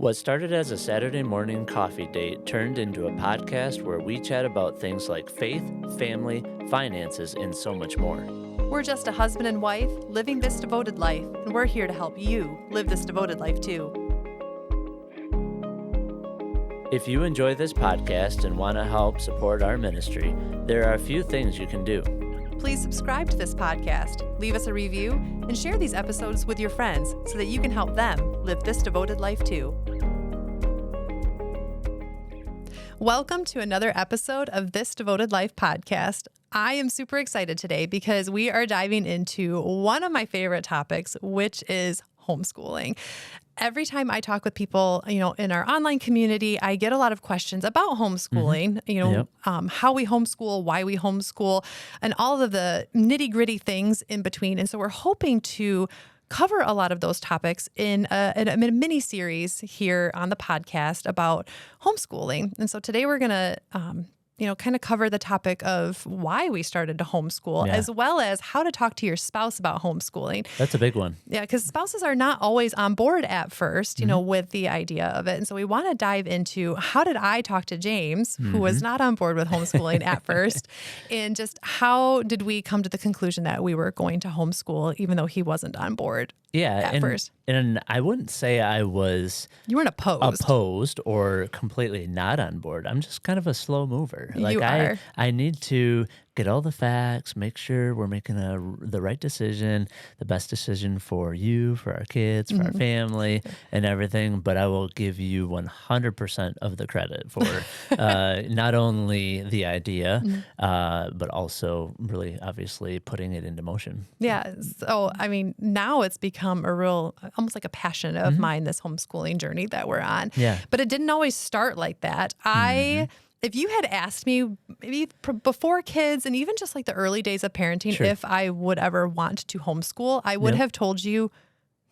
What started as a Saturday morning coffee date turned into a podcast where we chat about things like faith, family, finances, and so much more. We're just a husband and wife living this devoted life, and we're here to help you live this devoted life too. If you enjoy this podcast and want to help support our ministry, there are a few things you can do. Please subscribe to this podcast, leave us a review, and share these episodes with your friends so that you can help them live this devoted life too. Welcome to another episode of This Devoted Life podcast. I am super excited today because we are diving into one of my favorite topics, which is homeschooling. Every time I talk with people, in our online community, I get a lot of questions about homeschooling, how we homeschool, why we homeschool, and all of the nitty-gritty things in between. And so we're hoping to cover a lot of those topics in a mini series here on the podcast about homeschooling. And so today we're going to kind of cover the topic of why we started to homeschool, as well as how to talk to your spouse about homeschooling. That's a big one. Yeah, because spouses are not always on board at first, with the idea of it. And so we want to dive into how did I talk to James, who was not on board with homeschooling at first, and just how did we come to the conclusion that we were going to homeschool, even though he wasn't on board at first. And I wouldn't say I was... You weren't opposed or completely not on board. I'm just kind of a slow mover. You are. I need to get all the facts, make sure we're making the right decision, the best decision for you, for our kids, for our family, and everything. But I will give you 100% of the credit for not only the idea, but also really obviously putting it into motion. Yeah. So, now it's become a real, almost like a passion of mine, this homeschooling journey that we're on. Yeah. But it didn't always start like that. If you had asked me maybe before kids and even just like the early days of parenting, if I would ever want to homeschool, I would have told you,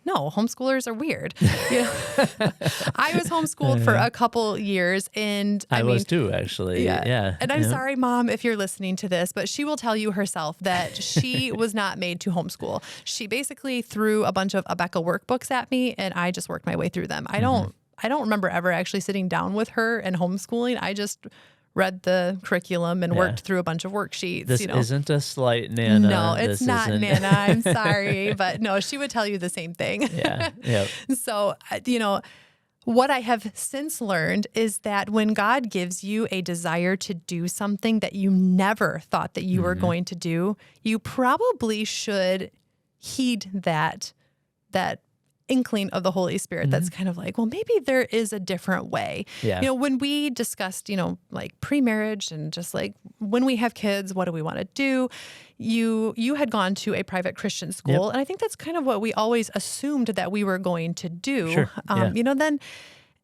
no, homeschoolers are weird. I was homeschooled for a couple years, and I was too, actually. Yeah. And I'm sorry, Mom, if you're listening to this, but she will tell you herself that she was not made to homeschool. She basically threw a bunch of Abeka workbooks at me, and I just worked my way through them. I don't remember ever actually sitting down with her and homeschooling. I just read the curriculum and worked through a bunch of worksheets. This isn't a slight, Nana. No, it's not, Nana. I'm sorry. But no, she would tell you the same thing. Yeah. So, what I have since learned is that when God gives you a desire to do something that you never thought that you were going to do, you probably should heed that inkling of the Holy Spirit that's kind of like, well, maybe there is a different way. Yeah. When we discussed, like pre-marriage and just like when we have kids, what do we want to do? You had gone to a private Christian school, and I think that's kind of what we always assumed that we were going to do. Sure. Then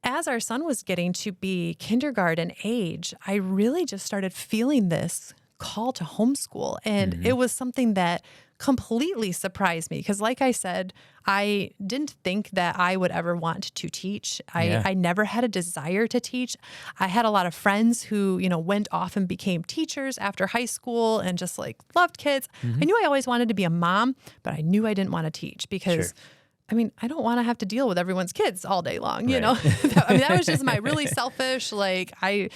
as our son was getting to be kindergarten age, I really just started feeling this call to homeschool. And it was something that completely surprised me because, like I said, I didn't think that I would ever want to teach. I never had a desire to teach. I had a lot of friends who, went off and became teachers after high school and just like loved kids. I knew I always wanted to be a mom, but I knew I didn't want to teach because I don't want to have to deal with everyone's kids all day long, you know? That was just my really selfish, like, I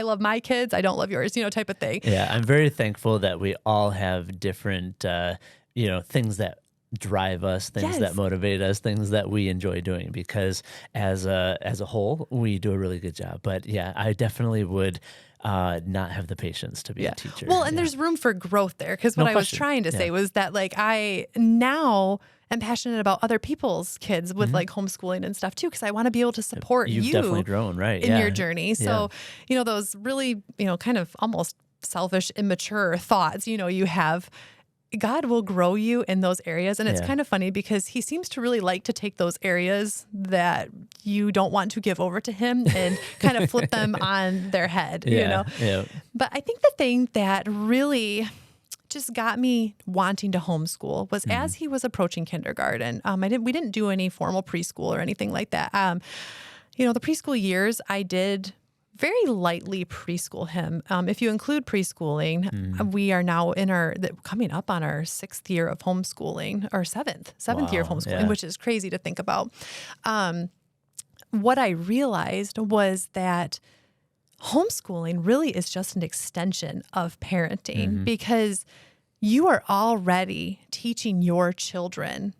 love my kids, I don't love yours, type of thing. Yeah, I'm very thankful that we all have different, things that drive us, things that motivate us, things that we enjoy doing, because as a whole, we do a really good job. But yeah, I definitely would not have the patience to be a teacher. Well, and there's room for growth there, because what I was trying to say was that, like, I now am passionate about other people's kids with like homeschooling and stuff too, because I want to be able to support You've definitely grown, right? In your journey. So, those really, kind of almost selfish, immature thoughts, you have, God will grow you in those areas. And it's kind of funny because he seems to really like to take those areas that you don't want to give over to him and kind of flip them on their head, Yeah. But I think the thing that really just got me wanting to homeschool was as he was approaching kindergarten. We didn't do any formal preschool or anything like that. The preschool years, I did very lightly preschool him. If you include preschooling, we are now coming up on our 6th year of homeschooling, or seventh year of homeschooling, which is crazy to think about. what I realized was that homeschooling really is just an extension of parenting because you are already teaching your children,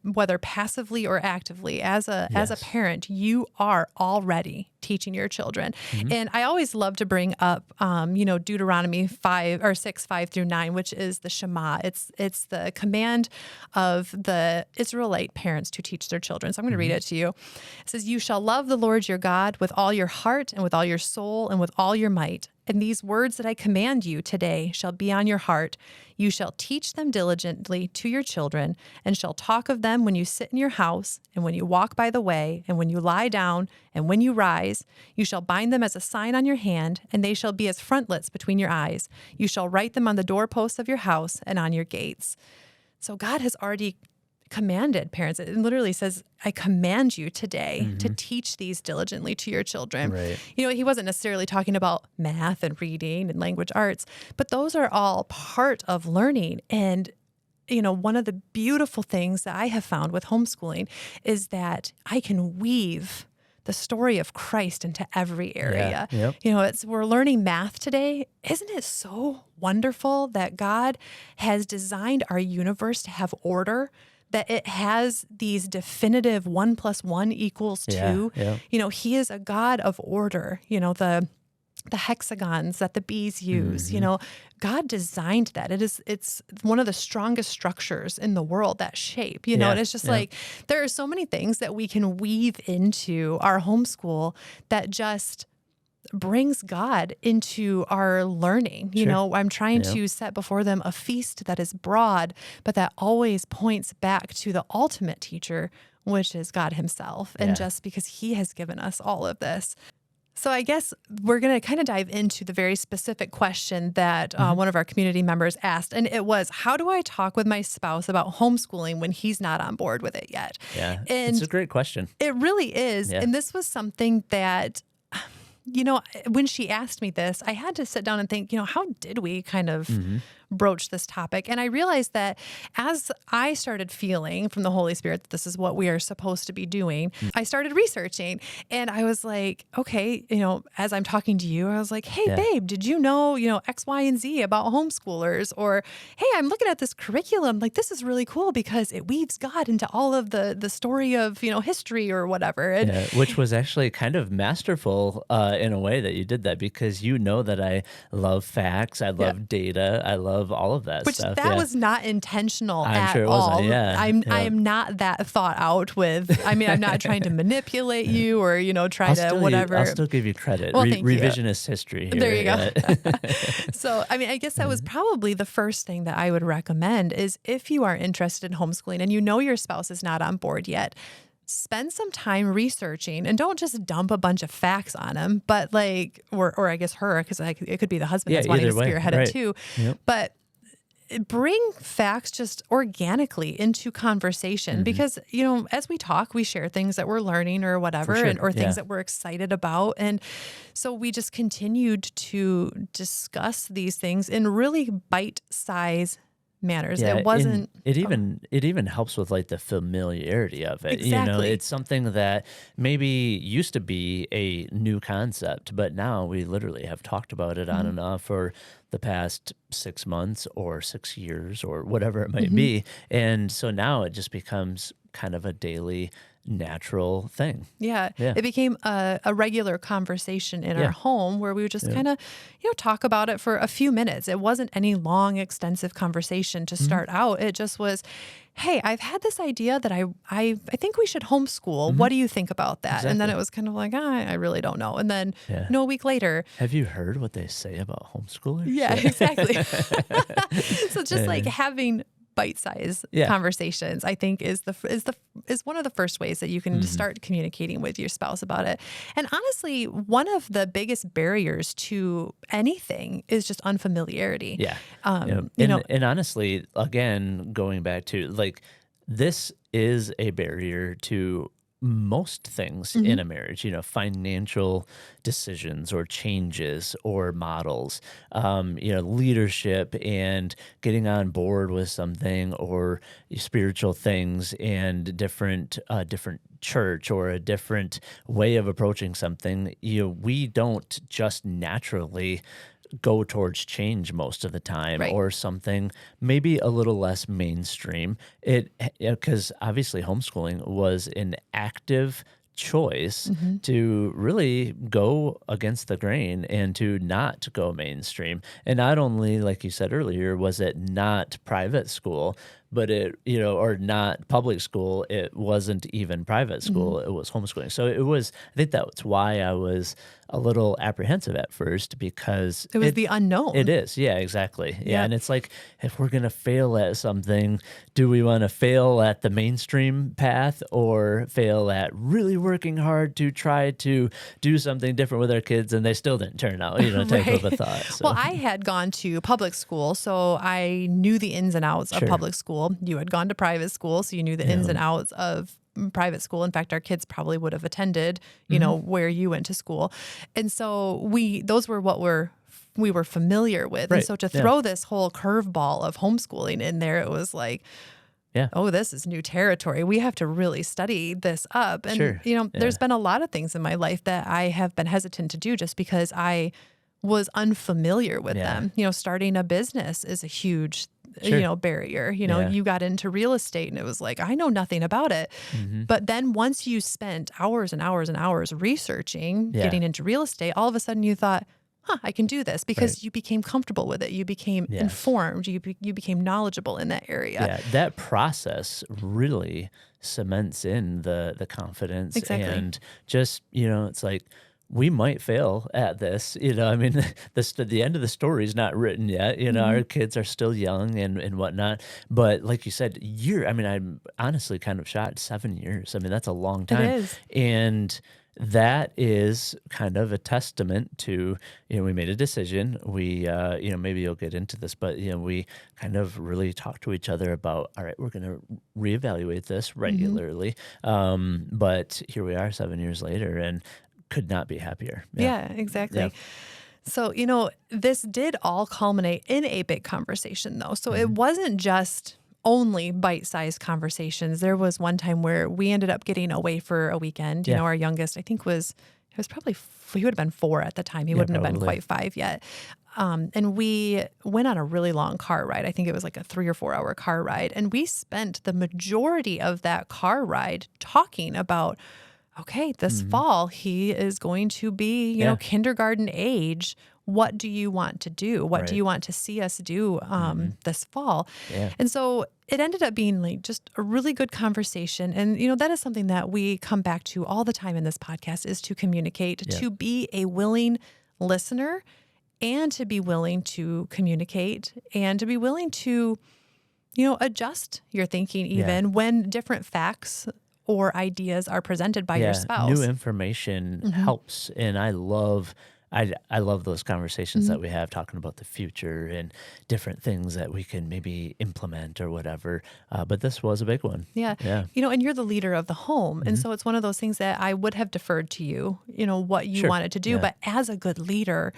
whether passively or actively, as a parent, you are already teaching your children. And I always love to bring up, Deuteronomy 6:5-9, which is the Shema. It's the command of the Israelite parents to teach their children. So I'm going to read it to you. It says, "You shall love the Lord your God with all your heart and with all your soul and with all your might. And these words that I command you today shall be on your heart. You shall teach them diligently to your children, and shall talk of them when you sit in your house, and when you walk by the way, and when you lie down, and when you rise. You shall bind them as a sign on your hand, and they shall be as frontlets between your eyes. You shall write them on the doorposts of your house and on your gates." So God has already commanded parents. It literally says, I command you today to teach these diligently to your children. Right. He wasn't necessarily talking about math and reading and language arts, but those are all part of learning. And, one of the beautiful things that I have found with homeschooling is that I can weave the story of Christ into every area. Yeah. Yep. We're learning math today. Isn't it so wonderful that God has designed our universe to have order, that it has these definitive 1 + 1 = 2. Yeah. He is a God of order. The hexagons that the bees use. God designed that. It's one of the strongest structures in the world, that shape. And it's just like there are so many things that we can weave into our homeschool that just brings God into our learning. I'm trying to set before them a feast that is broad, but that always points back to the ultimate teacher, which is God himself. And just because he has given us all of this. So I guess we're going to kind of dive into the very specific question that one of our community members asked. And it was, how do I talk with my spouse about homeschooling when he's not on board with it yet? Yeah, and it's a great question. It really is. Yeah. And this was something that, when she asked me this, I had to sit down and think, how did we kind of broach this topic? And I realized that as I started feeling from the Holy Spirit that this is what we are supposed to be doing, I started researching. And I was like, okay, as I'm talking to you, I was like, hey, babe, did you know, X, Y, and Z about homeschoolers? Or, hey, I'm looking at this curriculum. Like, this is really cool because it weaves God into all of the story of, history or whatever. And which was actually kind of masterful in a way that you did that, because that I love facts, I love data, I love all of that stuff. That was not intentional I'm at sure it all. wasn't. I am not that thought out with. I'm not trying to manipulate you or whatever. I'll still give you credit. Well, thank you. Revisionist history here. There you go. So I guess that was probably the first thing that I would recommend is if you are interested in homeschooling and your spouse is not on board yet, spend some time researching and don't just dump a bunch of facts on him, but or I guess her, because it could be the husband that's wanting to spearhead it too. Yep. But bring facts just organically into conversation because, as we talk, we share things that we're learning or whatever, or things that we're excited about. And so we just continued to discuss these things in really bite-sized manners. Yeah, it wasn't. It even helps with the familiarity of it. Exactly. It's something that maybe used to be a new concept, but now we literally have talked about it on and off for the past 6 months or 6 years or whatever it might be, and so now it just becomes kind of a daily natural thing. Yeah. It became a regular conversation in our home where we would just kind of, talk about it for a few minutes. It wasn't any long, extensive conversation to start out. It just was, hey, I've had this idea that I think we should homeschool. What do you think about that? Exactly. And then it was kind of like, I really don't know. And then a week later. Have you heard what they say about homeschoolers? Yeah, exactly. So just having bite-sized conversations, I think is one of the first ways that you can start communicating with your spouse about it. And honestly, one of the biggest barriers to anything is just unfamiliarity. Yeah. And honestly, again, going back to this is a barrier to most things in a marriage, financial decisions or changes or models, leadership and getting on board with something or spiritual things and different church or a different way of approaching something. We don't just naturally go towards change most of the time, Right. or something maybe a little less mainstream. Because obviously homeschooling was an active choice to really go against the grain and to not go mainstream. And not only, like you said earlier, was it not private school, but or not public school, it wasn't even private school, it was homeschooling. So I think that's why I was a little apprehensive at first, because It was the unknown. it is. Yeah, exactly. Yeah. Yeah. And it's like, if we're going to fail at something, do we want to fail at the mainstream path or fail at really working hard to try to do something different with our kids and they still didn't turn out, type of a thought. So. Well, I had gone to public school, so I knew the ins and outs of public school. You had gone to private school, so you knew the ins and outs of private school. In fact, our kids probably would have attended, where you went to school. And so those were what we were familiar with. Right. And so to throw this whole curveball of homeschooling in there, it was like, oh, this is new territory. We have to really study this up. And, there's been a lot of things in my life that I have been hesitant to do just because I was unfamiliar with them. Starting a business is a huge barrier. You got into real estate and it was like, I know nothing about it. But then once you spent hours and hours and hours researching, getting into real estate, all of a sudden you thought, I can do this, because you became comfortable with it. You became informed. You became knowledgeable in that area. Yeah, that process really cements in the confidence. Exactly. And just, it's like, we might fail at this, I mean, the end of the story is not written yet. Our kids are still young and whatnot. But like you said, I'm honestly kind of shocked. 7 years. I mean, that's a long time. It is. And that is kind of a testament to, we made a decision. We, maybe you'll get into this, but, we kind of really talked to each other about, all right, we're going to reevaluate this regularly. But here we are 7 years later and could not be happier. Yeah, exactly. Yeah. So, this did all culminate in a big conversation, though. So it wasn't just only bite-sized conversations. There was one time where we ended up getting away for a weekend. Our youngest, I think, he would have been 4 at the time. He wouldn't have been quite 5 yet. And we went on a really long car ride. I think it was like a 3 or 4 hour car ride. And we spent the majority of that car ride talking about, okay, this fall, he is going to be, kindergarten age. What do you want to do? What do you want to see us do this fall? Yeah. And so it ended up being like just a really good conversation. And, that is something that we come back to all the time in this podcast, is to communicate, to be a willing listener, and to be willing to communicate, and to be willing to, adjust your thinking even when different facts or ideas are presented by your spouse. New information helps. And I love those conversations that we have talking about the future and different things that we can maybe implement or whatever. But this was a big one. Yeah. And you're the leader of the home. And so it's one of those things that I would have deferred to you, what you wanted to do. But as a good leader,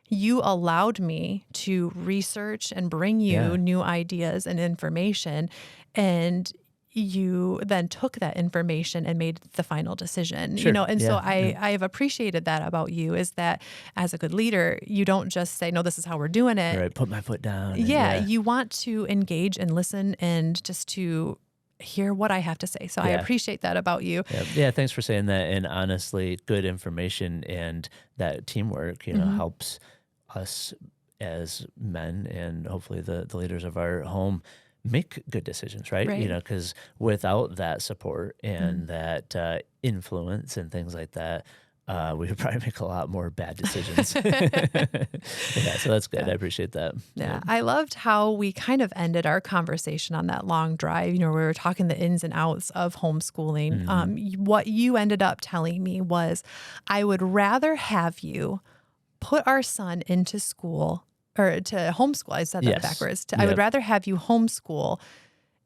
you allowed me to research and bring you new ideas and information. And you then took that information and made the final decision, so I have appreciated that about you, is that as a good leader, you don't just say, no, this is how we're doing it. Right, put my foot down. You want to engage and listen and just to hear what I have to say. So I appreciate that about you. Yeah, thanks for saying that. And honestly, good information and that teamwork, helps us as men and hopefully the leaders of our home make good decisions, right? Because without that support and that influence and things like that, we would probably make a lot more bad decisions. So that's good. I appreciate that. Yeah. I loved how we kind of ended our conversation on that long drive. We were talking the ins and outs of homeschooling. What you ended up telling me was, I would rather have you put our son into school, or to homeschool. I said that backwards. I would rather have you homeschool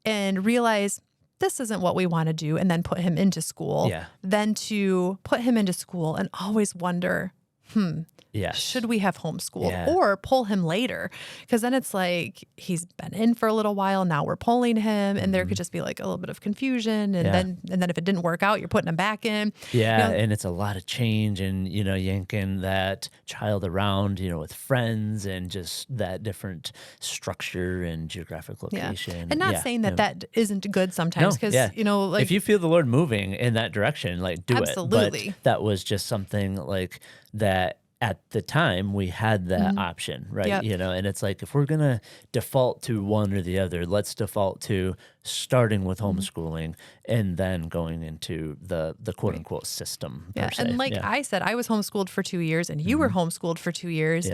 and realize this isn't what we want to do, and then put him into school, than to put him into school and always wonder, should we have homeschooled or pull him later? Because then it's like he's been in for a little while. Now we're pulling him, and there could just be like a little bit of confusion. And then if it didn't work out, you're putting him back in. Yeah, and it's a lot of change, and yanking that child around, with friends and just that different structure and geographic location. And not saying that isn't good sometimes, because like if you feel the Lord moving in that direction, like do absolutely. it. But that was just something like that. At the time, we had that option, right? And it's like, if we're going to default to one or the other, let's default to starting with homeschooling and then going into the quote unquote system. Per se. And I said, I was homeschooled for 2 years, and you were homeschooled for 2 years.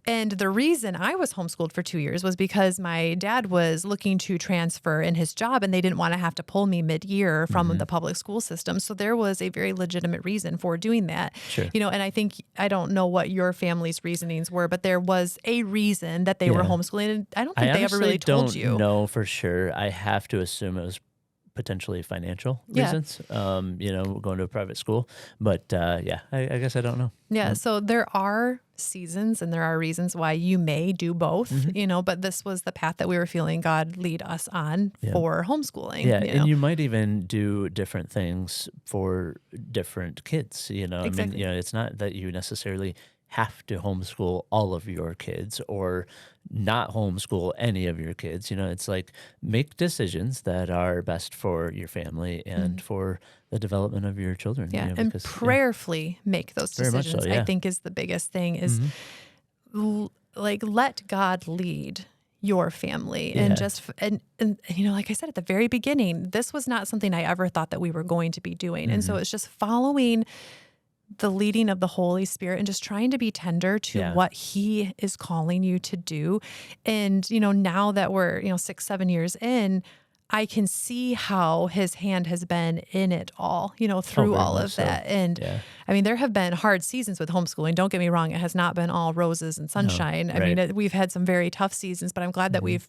And the reason I was homeschooled for 2 years was because my dad was looking to transfer in his job, and they didn't want to have to pull me mid-year from the public school system. So there was a very legitimate reason for doing that. Sure. And I think, I don't know what your family's reasonings were, but there was a reason that they were homeschooling. And I don't think they ever really told you. I don't know for sure. I have to assume it was potentially financial reasons, going to a private school. But I guess I don't know. Yeah. So there are seasons and there are reasons why you may do both, but this was the path that we were feeling God lead us on for homeschooling. Yeah. And you might even do different things for different kids, Exactly. I mean, it's not that you necessarily have to homeschool all of your kids or not homeschool any of your kids. It's like, make decisions that are best for your family and for the development of your children. Yeah, and prayerfully make those decisions, I think is the biggest thing is let God lead your family and and like I said at the very beginning, this was not something I ever thought that we were going to be doing. And so it's just following the leading of the Holy Spirit and just trying to be tender to what He is calling you to do. And, now that we're, 6-7 years in, I can see how His hand has been in it all, through all of that. And I mean, there have been hard seasons with homeschooling. Don't get me wrong. It has not been all roses and sunshine. I mean, we've had some very tough seasons, but I'm glad that we've,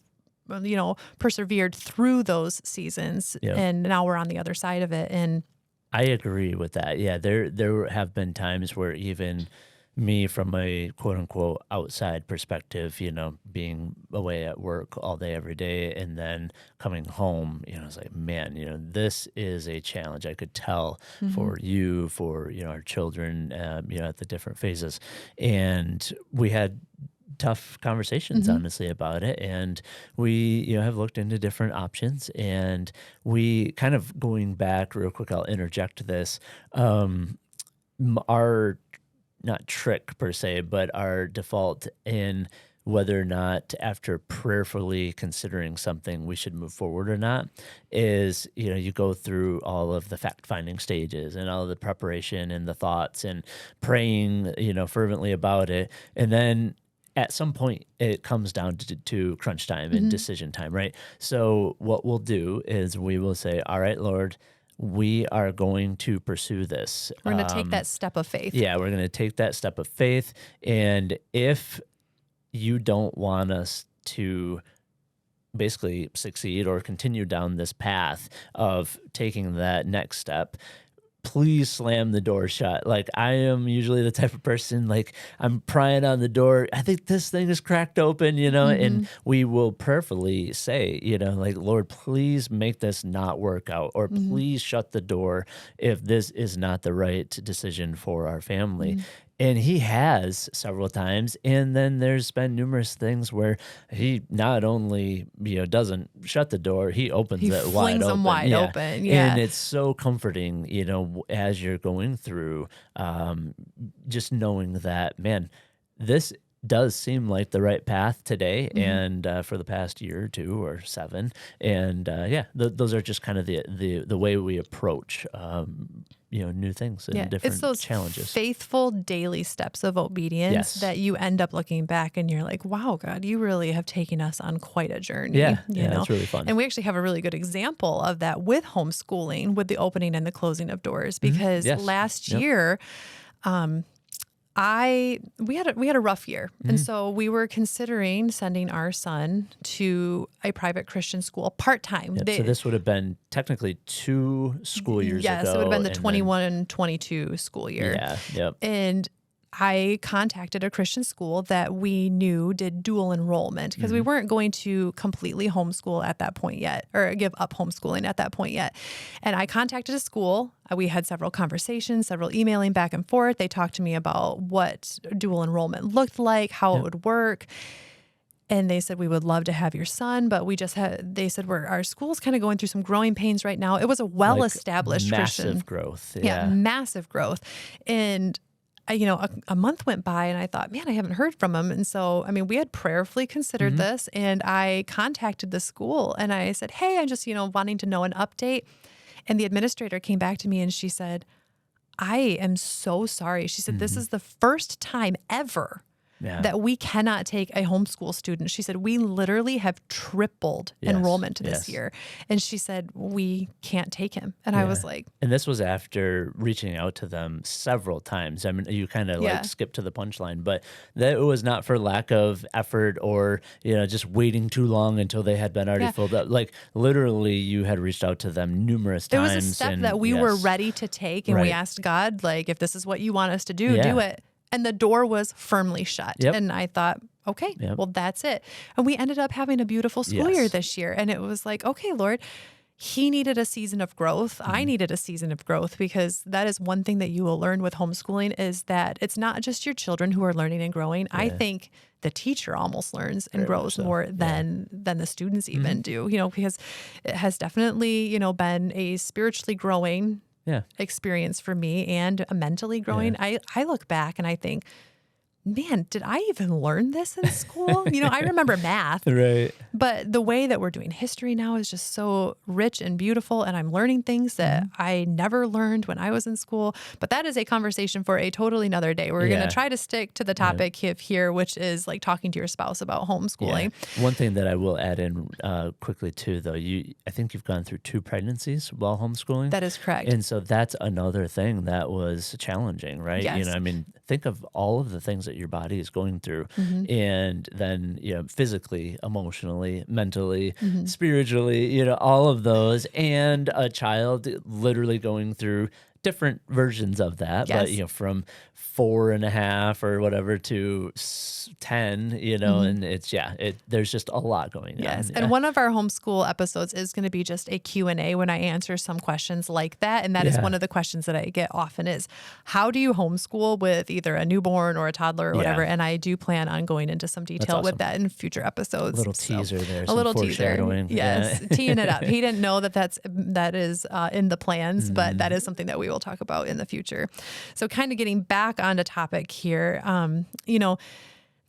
persevered through those seasons. And now we're on the other side of it. And I agree with that. Yeah, there have been times where even me, from a quote unquote outside perspective, being away at work all day, every day, and then coming home, it's like, man, this is a challenge. I could tell for you, for, our children, at the different phases. And we had tough conversations, honestly, about it. And we, have looked into different options, and we kind of, going back real quick, I'll interject this. Our, not trick per se, but our default in whether or not, after prayerfully considering something, we should move forward or not, is, you go through all of the fact-finding stages and all of the preparation and the thoughts and praying, fervently about it. And then at some point, it comes down to crunch time and decision time, right? So what we'll do is we will say, all right, Lord, we are going to pursue this. We're going to take that step of faith. Yeah, we're going to take that step of faith. And if you don't want us to basically succeed or continue down this path of taking that next step, please slam the door shut. Like, I am usually the type of person, like, I'm prying on the door. I think this thing is cracked open, and we will prayerfully say, like, Lord, please make this not work out, or please shut the door if this is not the right decision for our family. And He has several times. And then there's been numerous things where He not only, doesn't shut the door, He opens it wide open. He flings them wide open. Yeah. And it's so comforting, as you're going through, just knowing that, man, this does seem like the right path today and for the past year or 2 or 7. And those are just kind of the way we approach new things and different it's those challenges. Faithful daily steps of obedience that you end up looking back and you're like, wow, God, you really have taken us on quite a journey. Yeah, it's really fun. And we actually have a really good example of that with homeschooling, with the opening and the closing of doors, because last year, we had a rough year. And so we were considering sending our son to a private Christian school part-time. Yep. So this would have been technically 2 school years ago. Yes, it would have been the and 21 and 22 school year. Yeah. Yep. And I contacted a Christian school that we knew did dual enrollment because we weren't going to completely homeschool at that point yet, or give up homeschooling at that point yet. And I contacted a school. We had several conversations, several emailing back and forth. They talked to me about what dual enrollment looked like, how it would work. And they said, we would love to have your son, but they said, our school's kind of going through some growing pains right now. It was a well-established Christian. Massive growth. Yeah, massive growth. And a month went by and I thought, man, I haven't heard from him. And so, we had prayerfully considered this, and I contacted the school and I said, hey, I'm just, wanting to know an update. And the administrator came back to me and she said, I am so sorry. She said, this is the first time ever that we cannot take a homeschool student. She said, we literally have tripled enrollment this year. And she said, we can't take him. And I was like... And this was after reaching out to them several times. You kind of like skipped to the punchline, but that was not for lack of effort or, just waiting too long until they had been already filled up. Like literally you had reached out to them numerous times. It was a step that we were ready to take. And we asked God, like, if this is what you want us to do, do it. And the door was firmly shut. Yep. And I thought, okay, well, that's it. And we ended up having a beautiful school year this year. And it was like, okay, Lord, he needed a season of growth. I needed a season of growth, because that is one thing that you will learn with homeschooling, is that it's not just your children who are learning and growing. I think the teacher almost learns and grows more than the students even do, because it has definitely, been a spiritually growing experience for me and a mentally growing. I look back and I think, man, did I even learn this in school? I remember math, right? But the way that we're doing history now is just so rich and beautiful. And I'm learning things that I never learned when I was in school. But that is a conversation for a totally another day. We're going to try to stick to the topic here, which is like talking to your spouse about homeschooling. Yeah. One thing that I will add in quickly too, though, I think you've gone through 2 pregnancies while homeschooling. That is correct. And so that's another thing that was challenging, right? Yes. Think of all of the things that your body is going through, and then physically, emotionally, mentally, spiritually, all of those, and a child literally going through different versions of that, but from 4.5 or whatever to 10, and it's there's just a lot going on. Yes, and one of our homeschool episodes is going to be just a Q&A when I answer some questions like that, and that is one of the questions that I get often is, how do you homeschool with either a newborn or a toddler or whatever? And I do plan on going into some detail with that in future episodes. A little teaser there, a little teaser. Yes, teeing it up. He didn't know that is in the plans, but that is something that we will talk about in the future. So kind of getting back onto topic here,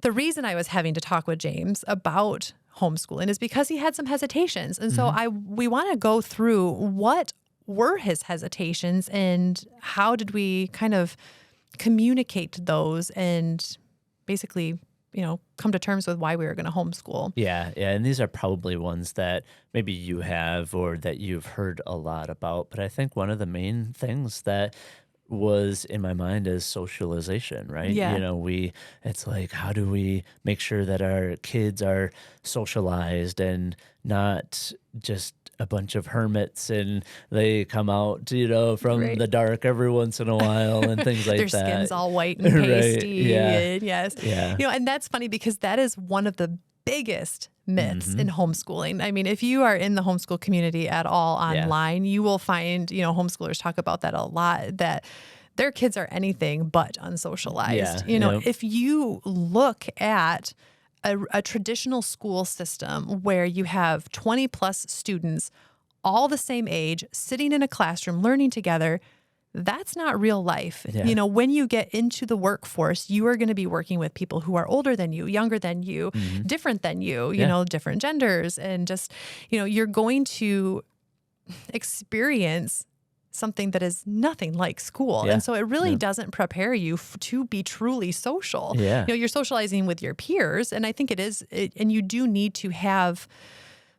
the reason I was having to talk with James about homeschooling is because he had some hesitations. And so we want to go through what were his hesitations and how did we kind of communicate those and basically, come to terms with why we were going to homeschool. Yeah. And these are probably ones that maybe you have or that you've heard a lot about. But I think one of the main things that was in my mind is socialization, right? Yeah. It's like, how do we make sure that our kids are socialized and not just a bunch of hermits and they come out, from the dark every once in a while and things like that. Their skin's all white and pasty. Right. Yeah. Yeah. And that's funny because that is one of the biggest myths in homeschooling. I mean, if you are in the homeschool community at all online, you will find, homeschoolers talk about that a lot, that their kids are anything but unsocialized. If you look at a traditional school system where you have 20 plus students, all the same age, sitting in a classroom, learning together, that's not real life. Yeah. When you get into the workforce, you are going to be working with people who are older than you, younger than you, different than you, different genders. And just, you're going to experience something that is nothing like school. And so it really doesn't prepare you to be truly social. Yeah. You're socializing with your peers. And I think it is, and you do need to have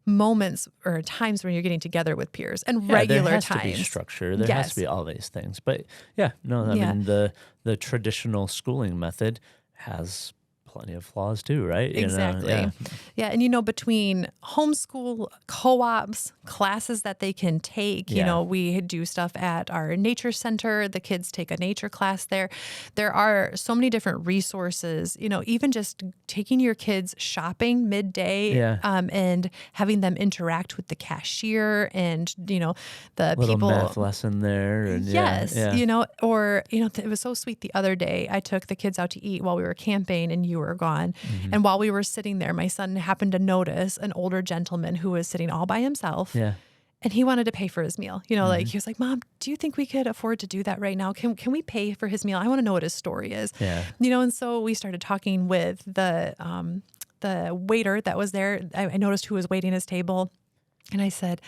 moments or times when you're getting together with peers and Yeah, regular there has times. to be structure. There has to be all these things. But yeah, no, I Yeah. mean, the traditional schooling method has plenty of flaws too, right? Exactly. Yeah. Yeah. And between homeschool co-ops, classes that they can take, Yeah. we do stuff at our nature center. The kids take a nature class there. There are so many different resources, even just taking your kids shopping midday Yeah. and having them interact with the cashier and, the Little people. math lesson there. And Yes. Yeah. It was so sweet the other day. I took the kids out to eat while we were camping and you were gone. Mm-hmm. And while we were sitting there, my son happened to notice an older gentleman who was sitting all by himself. Yeah. And he wanted to pay for his meal. Like he was like, "Mom, do you think we could afford to do that right now? Can we pay for his meal? I want to know what his story is." Yeah. And so we started talking with the waiter that was there. I noticed who was waiting his table. And I said,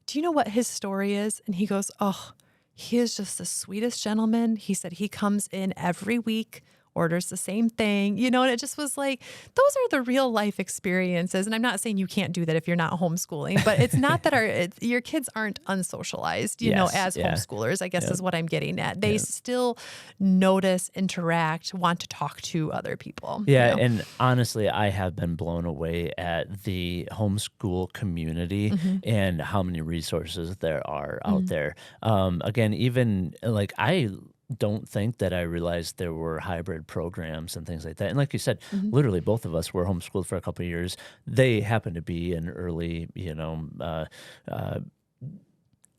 "Do you know what his story is?" And he goes, "Oh, he is just the sweetest gentleman." He said he comes in every week, orders the same thing, and it just was like, those are the real life experiences. And I'm not saying you can't do that if you're not homeschooling, but it's not that your kids aren't unsocialized, as homeschoolers, I guess is what I'm getting at. They still notice, interact, want to talk to other people. Yeah. And honestly, I have been blown away at the homeschool community and how many resources there are out there. Again, even like I don't think that I realized there were hybrid programs and things like that. And like you said, literally both of us were homeschooled for a couple of years. They happened to be in early,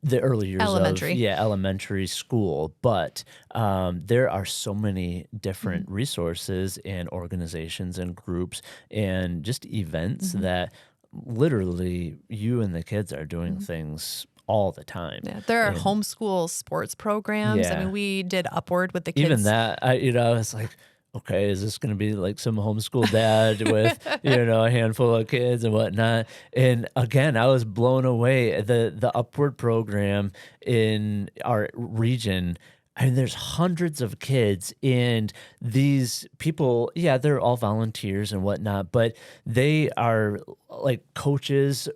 the early years elementary school. But there are so many different resources and organizations and groups and just events that literally you and the kids are doing things all the time. Yeah, there are homeschool sports programs. Yeah. I mean, we did Upward with the kids. Even that, I was like, okay, is this going to be like some homeschool dad with, a handful of kids and whatnot? And again, I was blown away. The Upward program in our region, I mean, there's hundreds of kids, and these people, they're all volunteers and whatnot, but they are like coaches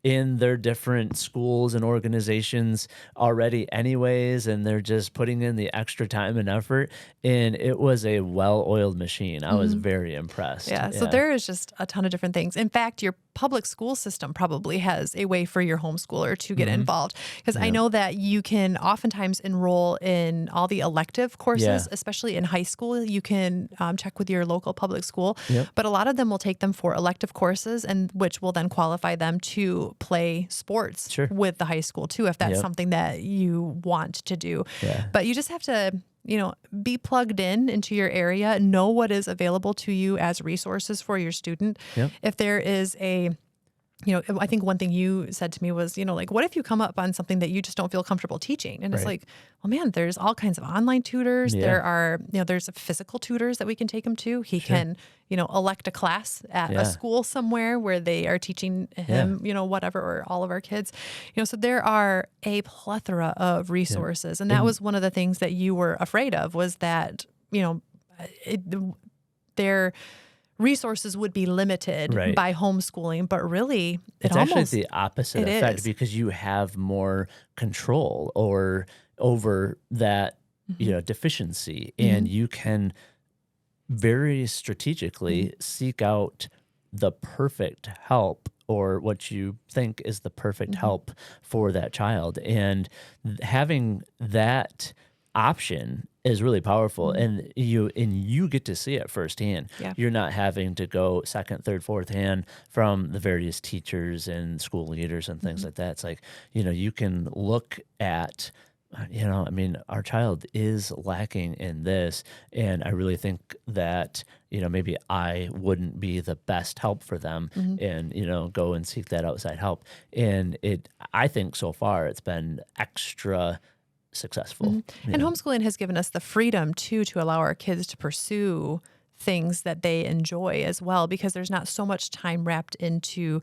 in their different schools and organizations already anyways, and they're just putting in the extra time and effort, and it was a well-oiled machine. I was very impressed. Yeah, so there is just a ton of different things. In fact, your public school system probably has a way for your homeschooler to get involved, because I know that you can oftentimes enroll in all the elective courses, especially in high school. You can check with your local public school, but a lot of them will take them for elective courses, and which will then qualify them to play sports with the high school too, if that's something that you want to do. But you just have to be plugged into your area, know what is available to you as resources for your student. If there is I think one thing you said to me was, like, what if you come up on something that you just don't feel comfortable teaching? And it's like, well, man, there's all kinds of online tutors. There are, there's physical tutors that we can take him to. He can, elect a class at a school somewhere where they are teaching him, whatever, or all of our kids. So there are a plethora of resources. And that was one of the things that you were afraid of, was that, their resources would be limited by homeschooling, but really it's actually the opposite effect, because you have more control over that deficiency, and you can very strategically seek out the perfect help, or what you think is the perfect help for that child. And having that option is really powerful, and you get to see it firsthand. You're not having to go second, third, fourth hand from the various teachers and school leaders and things like that. It's like, you can look at, our child is lacking in this, and I really think that, maybe I wouldn't be the best help for them, and, go and seek that outside help. And I think so far it's been extra successful. And homeschooling has given us the freedom to allow our kids to pursue things that they enjoy as well, because there's not so much time wrapped into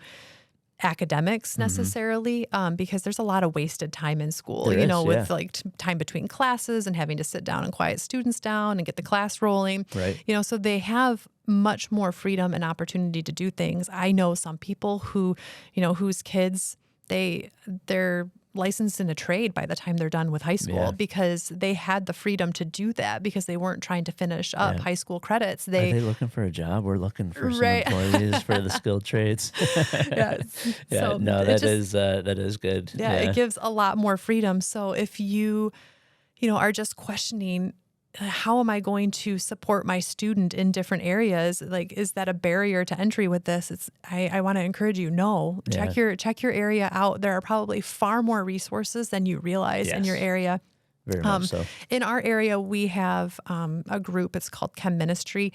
academics necessarily, because there's a lot of wasted time in school, There is, with like time between classes and having to sit down and quiet students down and get the class rolling. Right. So they have much more freedom and opportunity to do things. I know some people who, whose kids, they're licensed in a trade by the time they're done with high school because they had the freedom to do that because they weren't trying to finish up high school credits. Are they looking for a job? We're looking for some Right. employees for the skilled trades. Yeah. So that is good. Yeah, it gives a lot more freedom. So if you, are just questioning, how am I going to support my student in different areas? Like, is that a barrier to entry with this? I want to encourage you. No, check your area out. There are probably far more resources than you realize in your area. Very much so. In our area, we have a group. It's called Chem Ministry,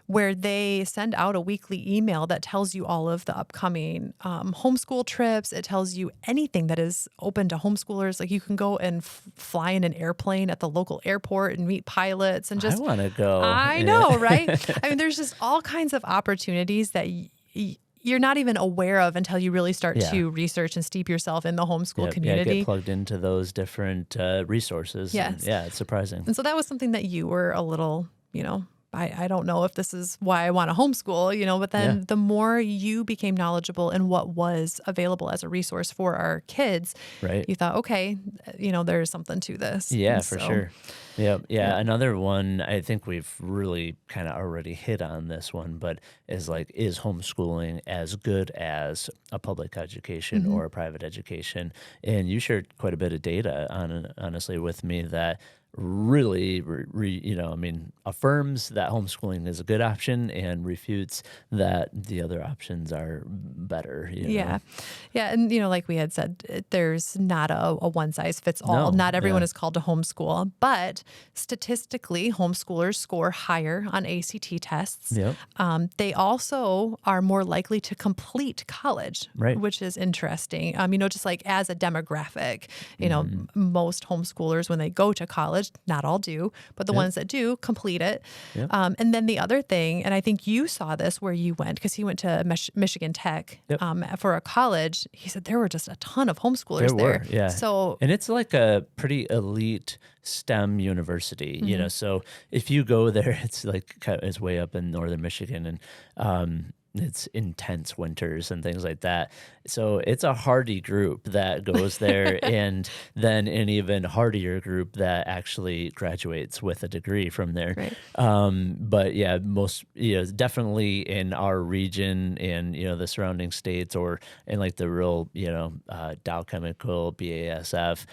where they send out a weekly email that tells you all of the upcoming homeschool trips. It tells you anything that is open to homeschoolers. Like you can go and fly in an airplane at the local airport and meet pilots and just. I want to go. I know, right? I mean, there's just all kinds of opportunities that you're not even aware of until you really start to research and steep yourself in the homeschool community. Yeah, get plugged into those different resources. Yes. And, it's surprising. And so that was something that you were a little, I don't know if this is why I want to homeschool, but then the more you became knowledgeable in what was available as a resource for our kids, right. You thought, okay, there's something to this. Yeah, for sure. Yeah. Another one, I think we've really kind of already hit on this one, but is homeschooling as good as a public education or a private education? And you shared quite a bit of data honestly with me that really, affirms that homeschooling is a good option and refutes that the other options are better. Yeah. And, like we had said, there's not a one size fits all. No, not everyone is called to homeschool, but statistically, homeschoolers score higher on ACT tests. Yep. They also are more likely to complete college, right. which is interesting. Just like as a demographic, most homeschoolers, when they go to college, not all do, but the ones that do complete it. Yep. And then the other thing, and I think you saw this where you went, because he went to Michigan Tech for a college. He said there were just a ton of homeschoolers there. Yeah. So, and it's like a pretty elite STEM university, so if you go there, it's way up in northern Michigan and it's intense winters and things like that. So it's a hardy group that goes there and then an even hardier group that actually graduates with a degree from there. Right. But most, definitely in our region and, the surrounding states or in like the real, Dow Chemical, BASF,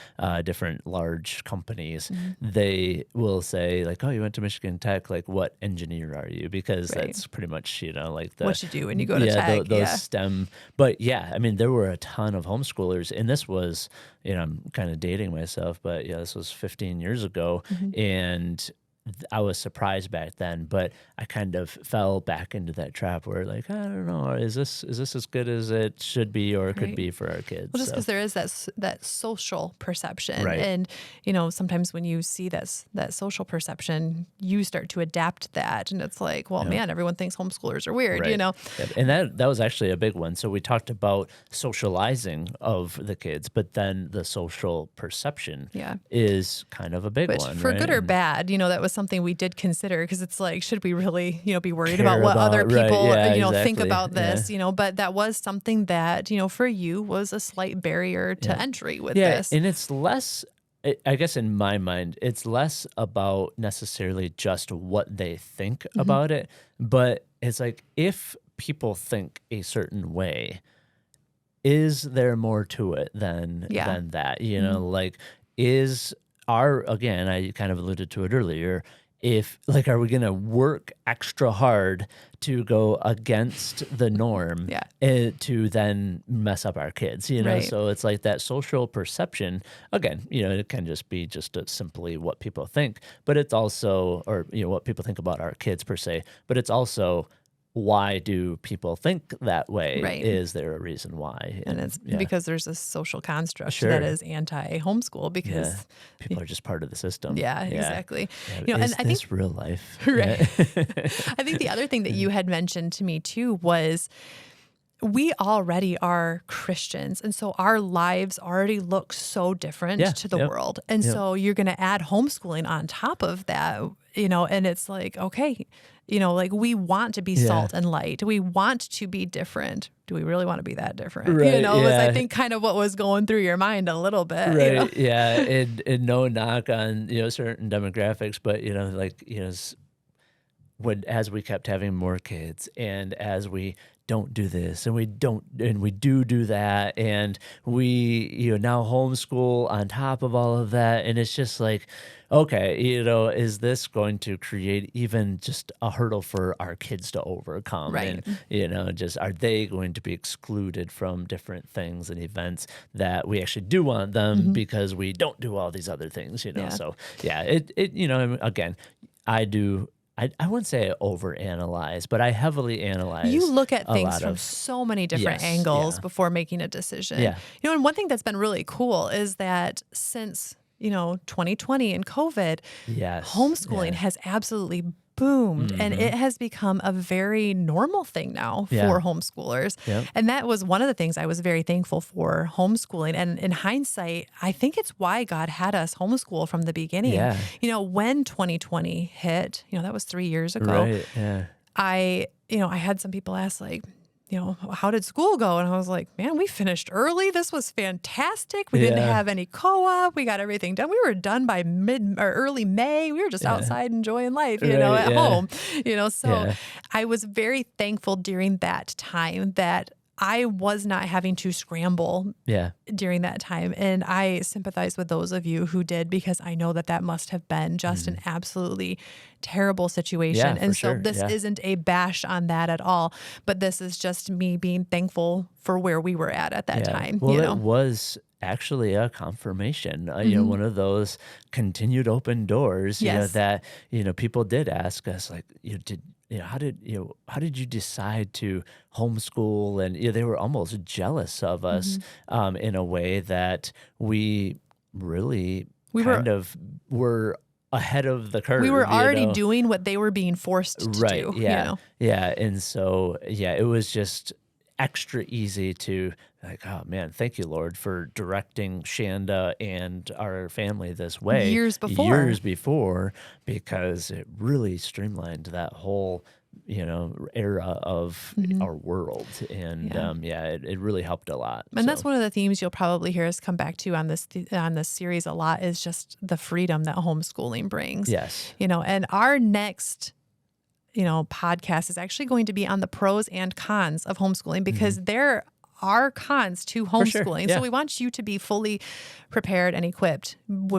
different large companies, they will say like, oh, you went to Michigan Tech, like what engineer are you? Because that's pretty much, like what you do when you go to Tech. Those STEM. But there were a ton of homeschoolers, and this was, I'm kind of dating myself, but this was 15 years ago, and I was surprised back then, but I kind of fell back into that trap where I don't know, is this as good as it should be or it could be for our kids? Well, just because there is that social perception, right. And sometimes when you see that social perception, you start to adapt that, and it's like, well, man, everyone thinks homeschoolers are weird, right. And that was actually a big one. So we talked about socializing of the kids, but then the social perception is kind of a big one, for right? good or bad. That was something we did consider, because it's like, should we really, be worried about what other people, think about this, but that was something that, for you was a slight barrier to entry with this. And it's less, I guess in my mind, it's less about necessarily just what they think about it, but it's like, if people think a certain way, is there more to it than that? Like again, I kind of alluded to it earlier, if are we going to work extra hard to go against the norm to then mess up our kids, Right. So it's like that social perception, again, it can just be simply what people think, but it's also, or, what people think about our kids per se, but it's also, why do people think that way? Right. Is there a reason why? And it's because there's a social construct that is anti-homeschool, because people are just part of the system. Yeah, exactly. And I think real life. Right. I think the other thing that you had mentioned to me too was we already are Christians. And so our lives already look so different to the world. And so you're going to add homeschooling on top of that, and it's like, okay, like we want to be salt and light. We want to be different. Do we really want to be that different? Right, was I think kind of what was going through your mind a little bit. Right. Yeah. And no knock on, certain demographics, but, as we kept having more kids and as we don't do this and we do that and we, now homeschool on top of all of that. And it's just like, okay, is this going to create even just a hurdle for our kids to overcome? Right. And, just are they going to be excluded from different things and events that we actually do want them because we don't do all these other things, So, yeah, again, I wouldn't say I overanalyze, but I heavily analyze. You look at things from so many different angles before making a decision. Yeah. And one thing that's been really cool is that since 2020 and COVID, homeschooling has absolutely boomed, and it has become a very normal thing now for homeschoolers. Yep. And that was one of the things I was very thankful for homeschooling. And in hindsight, I think it's why God had us homeschool from the beginning. Yeah. When 2020 hit, that was 3 years ago. Right. Yeah. I had some people ask like, how did school go? And I was like, man, we finished early. This was fantastic. We didn't have any co-op. We got everything done. We were done by early May. We were just outside enjoying life, at home, So I was very thankful during that time that I was not having to scramble during that time. And I sympathize with those of you who did, because I know that must have been just an absolutely terrible situation. Yeah, and so sure. this isn't a bash on that at all, but this is just me being thankful for where we were at that time. Well, it was actually a confirmation, one of those continued open doors, that, people did ask us like, how did you decide to homeschool? And they were almost jealous of us in a way that we really were ahead of the curve. We were already doing what they were being forced to do. Yeah. Yeah. And so, it was just extra easy to like, oh man, thank you, Lord, for directing Shanda and our family this way years before, because it really streamlined that whole, era of our world. And it really helped a lot. And that's one of the themes you'll probably hear us come back to on this series a lot, is just the freedom that homeschooling brings. Yes. And our next podcast is actually going to be on the pros and cons of homeschooling, because there are cons to homeschooling. Sure. So we want you to be fully prepared and equipped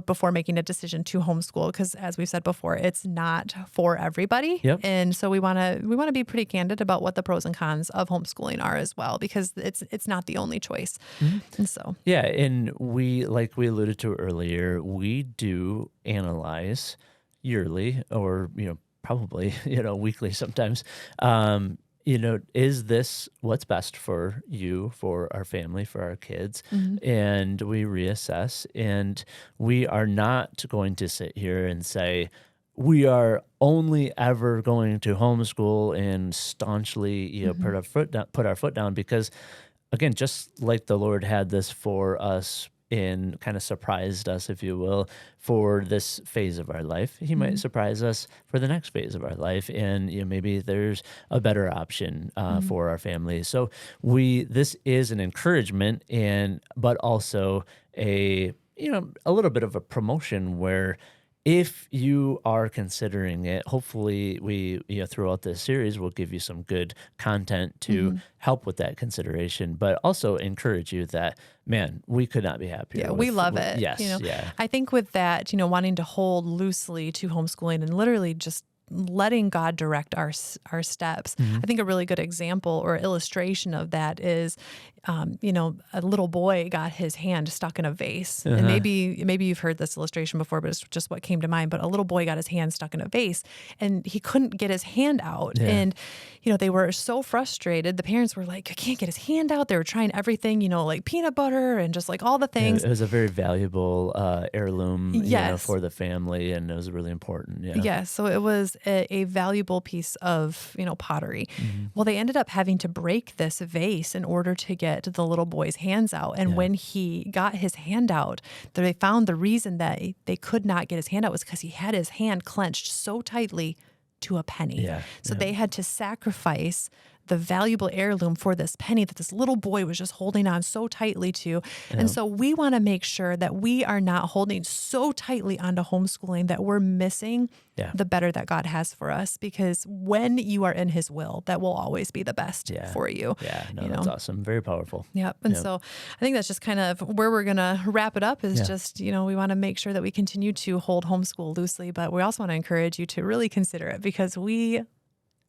before making a decision to homeschool, because as we've said before, it's not for everybody. Yep. And so we want to be pretty candid about what the pros and cons of homeschooling are as well, because it's not the only choice. And so and we, like we alluded to earlier, we do analyze yearly or probably weekly sometimes. Is this what's best for you, for our family, for our kids? And we reassess, and we are not going to sit here and say, we are only ever going to homeschool and staunchly, put our foot down, because again, just like the Lord had this for us and kind of surprised us, if you will, for this phase of our life, he might surprise us for the next phase of our life. And maybe there's a better option for our family. So this is an encouragement, but also a little bit of a promotion, where if you are considering it, hopefully we, throughout this series, will give you some good content to help with that consideration, but also encourage you that, man, we could not be happier. Yeah, we love it. Yes. I think with that, wanting to hold loosely to homeschooling and literally just letting God direct our steps. I think a really good example or illustration of that is a little boy got his hand stuck in a vase. And maybe you've heard this illustration before, but it's just what came to mind. But a little boy got his hand stuck in a vase and he couldn't get his hand out. Yeah. And, they were so frustrated. The parents were like, I can't get his hand out. They were trying everything, like peanut butter and just like all the things. It was a very valuable heirloom Yes. for the family, and it was really important. Yeah. Yeah, so it was a valuable piece of, pottery. Well, they ended up having to break this vase in order to get the little boy's hands out. And when he got his hand out, they found the reason that they could not get his hand out was because he had his hand clenched so tightly to a penny. Yeah. So they had to sacrifice the valuable heirloom for this penny that this little boy was just holding on so tightly to. And so we want to make sure that we are not holding so tightly onto homeschooling that we're missing the better that God has for us, because when you are in his will, that will always be the best for you. Yeah, no, that's awesome. Very powerful. Yep. And so I think that's just kind of where we're going to wrap it up is just, we want to make sure that we continue to hold homeschool loosely, but we also want to encourage you to really consider it because we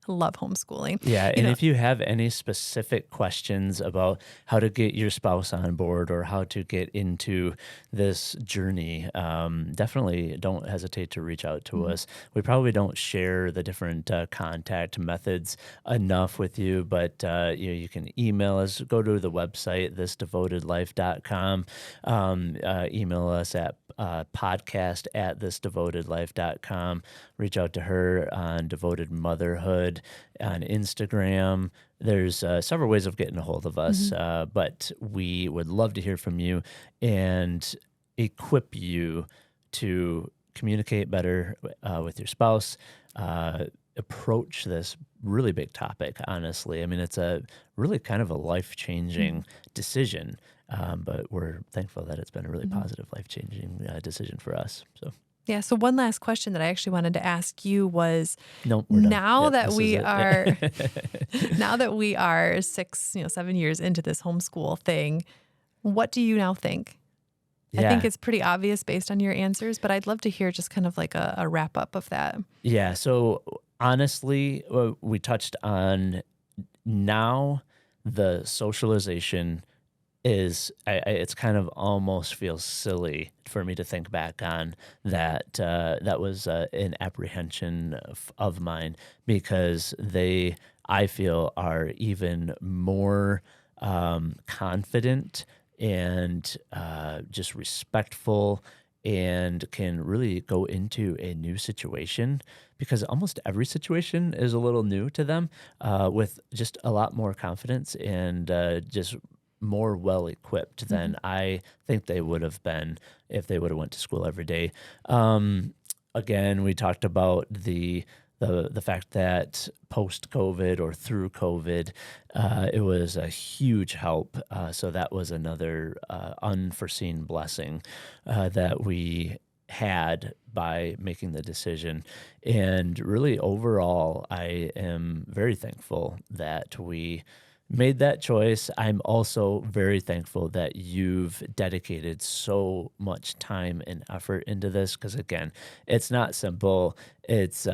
love homeschooling. Yeah, and if you have any specific questions about how to get your spouse on board or how to get into this journey, definitely don't hesitate to reach out to us. We probably don't share the different contact methods enough with you, but you can email us. Go to the website, thisdevotedlife.com. Email us at podcast@thisdevotedlife.com. Reach out to her on Devoted Motherhood on Instagram. There's several ways of getting a hold of us, but we would love to hear from you and equip you to communicate better with your spouse, approach this really big topic, honestly. I mean, it's a really kind of a life-changing decision, but we're thankful that it's been a really positive, life-changing decision for us. Yeah. So one last question that I actually wanted to ask you was, Nope, we're done. now that this we is it. are, now that we are 7 years into this homeschool thing, what do you now think? I think it's pretty obvious based on your answers, but I'd love to hear just kind of like a wrap up of that. Yeah. So honestly, we touched on now the socialization is, it's kind of almost feels silly for me to think back on that. That was an apprehension of mine because I feel, are even more confident and just respectful and can really go into a new situation because almost every situation is a little new to them with just a lot more confidence and just more well-equipped than I think they would have been if they would have went to school every day. Again, we talked about the fact that post-COVID or through COVID, it was a huge help. So that was another unforeseen blessing that we had by making the decision. And really overall, I am very thankful that we made that choice. I'm also very thankful that you've dedicated so much time and effort into this because, again, it's not simple. It's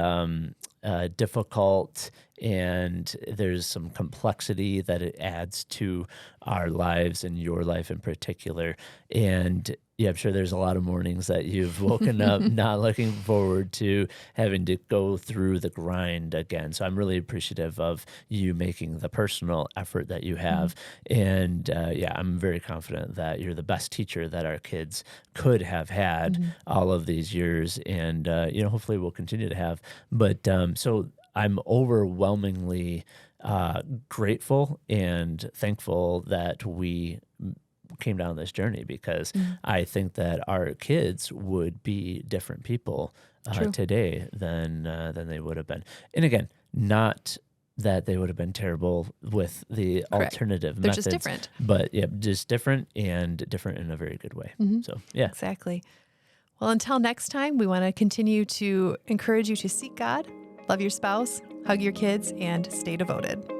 difficult, and there's some complexity that it adds to our lives and your life in particular. And yeah, I'm sure there's a lot of mornings that you've woken up not looking forward to having to go through the grind again. So I'm really appreciative of you making the personal effort that you have. And yeah, I'm very confident that you're the best teacher that our kids could have had all of these years. And, hopefully we'll continue to have. But so I'm overwhelmingly grateful and thankful that we came down this journey because I think that our kids would be different people today than they would have been. And again, not that they would have been terrible with the alternative They're methods, just different. but yeah, just different and different in a very good way. So yeah, Exactly. Well, until next time, we want to continue to encourage you to seek God, love your spouse, hug your kids, and stay devoted.